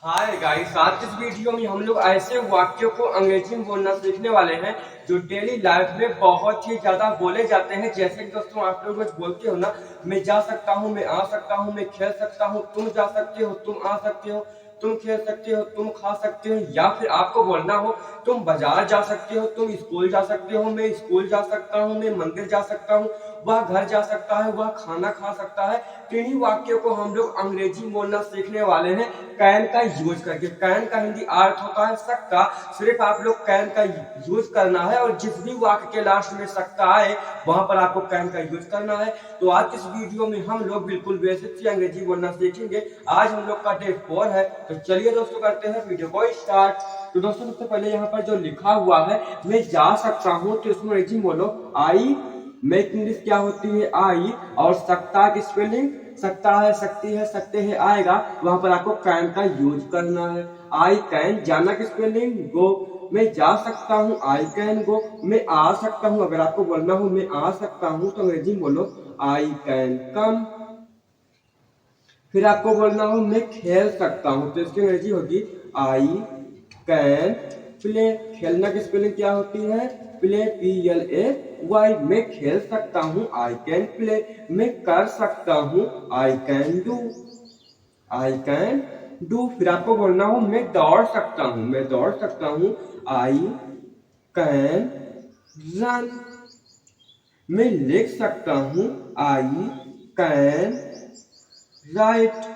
Hi guys, आज की इस वीडियो में हम लोग ऐसे वाक्यों को अंग्रेजी में बोलना सीखने वाले हैं जो डेली लाइफ में बहुत ही ज्यादा बोले जाते हैं। जैसे कि दोस्तों आप लोग रोज बोलते हो ना, मैं जा सकता हूँ, मैं आ सकता हूँ, मैं खेल सकता हूँ, तुम जा सकते हो, तुम आ सकते हो, तुम खेल सकते हो, तुम खा सकते हो। या फिर आपको बोलना हो तुम बाजार जा सकते हो, तुम स्कूल जा सकते हो, मैं स्कूल जा सकता हूँ, मैं मंदिर जा सकता हूँ, वह घर जा सकता है, वह खाना खा सकता है। तो इन्हीं वाक्यों को हम लोग अंग्रेजी बोलना सीखने वाले हैं कैन का यूज करके। कैन का हिंदी अर्थ होता है सकता। सिर्फ आप लोग कैन का यूज करना है और जिस भी वाक्य के लास्ट में सकता आए वहां पर आपको कैन का यूज करना है। तो आज की इस वीडियो में हम लोग बिल्कुल बेसिक से अंग्रेजी बोलना सीखेंगे। आज हम लोग का डे 4 है। तो चलिए दोस्तों करते हैं वीडियो को स्टार्ट। तो दोस्तों सबसे पहले यहाँ पर जो लिखा हुआ है मैं जा सकता हूँ, तो इसमें अंग्रेजी बोलो आई। मेक इंग्लिश क्या होती है आई। और सकता की स्पेलिंग सकता है, सकती है, सकते हैं आएगा, वहां पर आपको कैन का यूज करना है। आई कैन, जाना की स्पेलिंग गो। मैं जा सकता हूँ आई कैन गो। मैं आ सकता हूँ, अगर आपको बोलना हो मैं आ सकता हूँ तो अंग्रेजी बोलो आई कैन कम। फिर आपको बोलना हो मैं खेल सकता हूँ, तो इसकी अंग्रेजी होगी आई कैन प्ले। खेलना की स्पेलिंग क्या होती है प्ले, PLAY। मैं खेल सकता हूँ आई कैन प्ले। मैं कर सकता हूँ I can do, I can do. फिर आपको बोलना हो मैं दौड़ सकता हूँ, मैं दौड़ सकता हूँ आई कैन रन। मैं लिख सकता हूँ आई कैन राइट।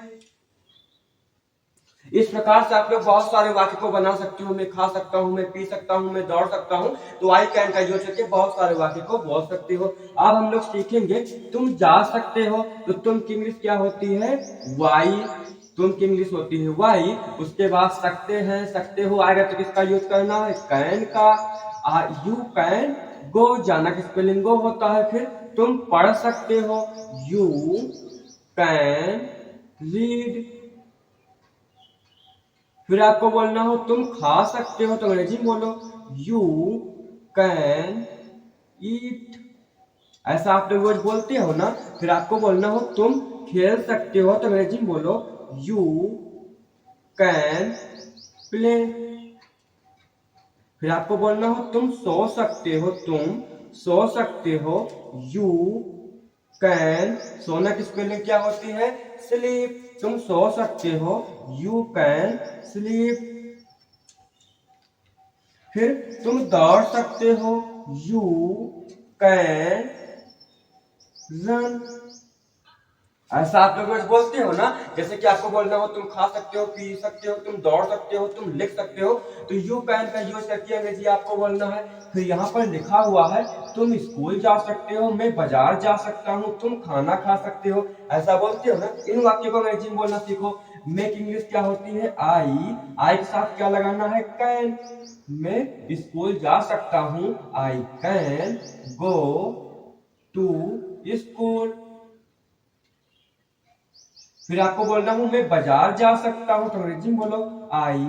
इस प्रकार से आप लोग बहुत सारे वाक्य को बना सकते हो। मैं खा सकता हूँ, मैं पी सकता हूँ, मैं दौड़ सकता हूँ, तो आई कैन का यूज करके बहुत सारे वाक्य को बोल सकते हो। अब हम लोग सीखेंगे तुम जा सकते हो, तो तुम की इंग्लिश क्या होती है वाई। तुम की इंग्लिश होती है वाई। उसके बाद सकते हैं, सकते हो आएगा तो किसका यूज करना है कैन का। यू कैन गो, जाना की स्पेलिंग गो होता है। फिर तुम पढ़ सकते हो यू कैन रीड। फिर आपको बोलना हो तुम खा सकते हो, तो अंग्रेजी बोलो यू कैन ईट। ऐसा आप लोग रोज बोलते हो ना। फिर आपको बोलना हो तुम खेल सकते हो, तो अंग्रेजी बोलो यू कैन प्ले। फिर आपको बोलना हो तुम सो सकते हो, तुम सो सकते हो यू कैन। सोना की स्पेलिंग क्या होती है स्लीप। तुम सो सकते हो यू कैन स्लीप। फिर तुम दौड़ सकते हो यू कैन रन। ऐसा आप लोग रोज बोलते हो ना। जैसे कि आपको बोलना हो तुम खा सकते हो, पी सकते हो, तुम दौड़ सकते हो, तुम लिख सकते हो, तो यू कैन का यूज करके अंग्रेजी आपको बोलना है। फिर यहाँ पर लिखा हुआ है तुम स्कूल जा सकते हो, मैं बाजार जा सकता हूँ, तुम खाना खा सकते हो। ऐसा बोलते हो ना। इन वाक्यों को अंग्रेजी में बोलना सीखो। मेक इंग्लिश क्या होती है आई। आई के साथ क्या लगाना है कैन। मैं स्कूल जा सकता हूँ I can go to school. फिर आपको बोलना हूं मैं बाजार जा सकता हूं, तो अंग्रेजी में बोलो I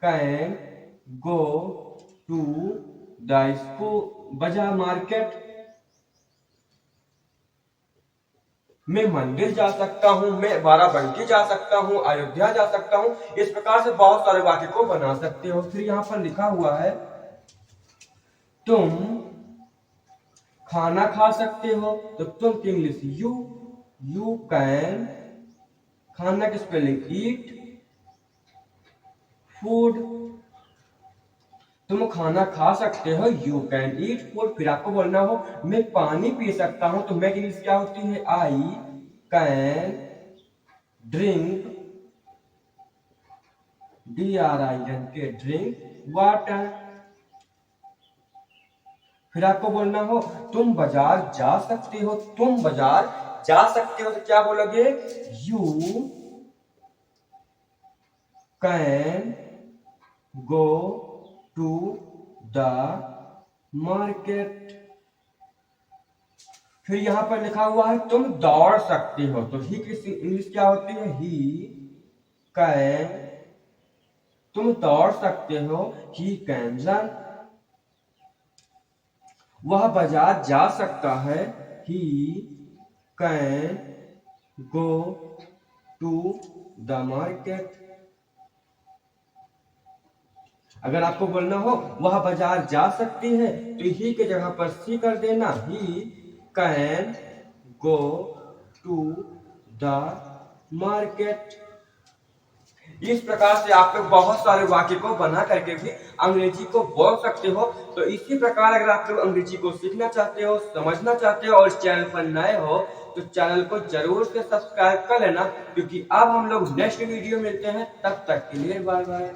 can go to the school बाजार मार्केट। मैं मंदिर जा सकता हूं, मैं बाराबंकी जा सकता हूं, अयोध्या जा सकता हूं। इस प्रकार से बहुत सारे वाक्य को बना सकते हो। फिर यहां पर लिखा हुआ है तुम खाना खा सकते हो, तो तुम की इंग्लिश यू। यू कैन, खाना की स्पेलिंग ईट, फूड। तुम खाना खा सकते हो यू कैन ईट फूड। फिर आपको बोलना हो मैं पानी पी सकता हूं, तो मैं इंग्लिश क्या होती है I can drink, DRINK drink water. फिर आपको बोलना हो तुम बाजार जा सकते हो, तुम बाजार जा सकते हो, तो क्या बोलोगे you can go to the market. फिर यहां पर लिखा हुआ है तुम दौड़ सकते हो, तो ही की इंग्लिश क्या होती है ही कैन। तुम दौड़ सकते हो ही कैन रन। वह बाजार जा सकता है he can go to the market. अगर आपको बोलना हो वह बाजार जा सकती है तो ही के जगह पर सी कर देना, he can go to the market. इस प्रकार से आप लोग बहुत सारे वाक्य को बना करके भी अंग्रेजी को बोल सकते हो। तो इसी प्रकार अगर आप लोग अंग्रेजी को सीखना चाहते हो, समझना चाहते हो और इस चैनल पर नए हो तो चैनल को जरूर से सब्सक्राइब कर लेना, क्योंकि अब हम लोग नेक्स्ट वीडियो मिलते हैं। तब तक के लिए बाय बाय।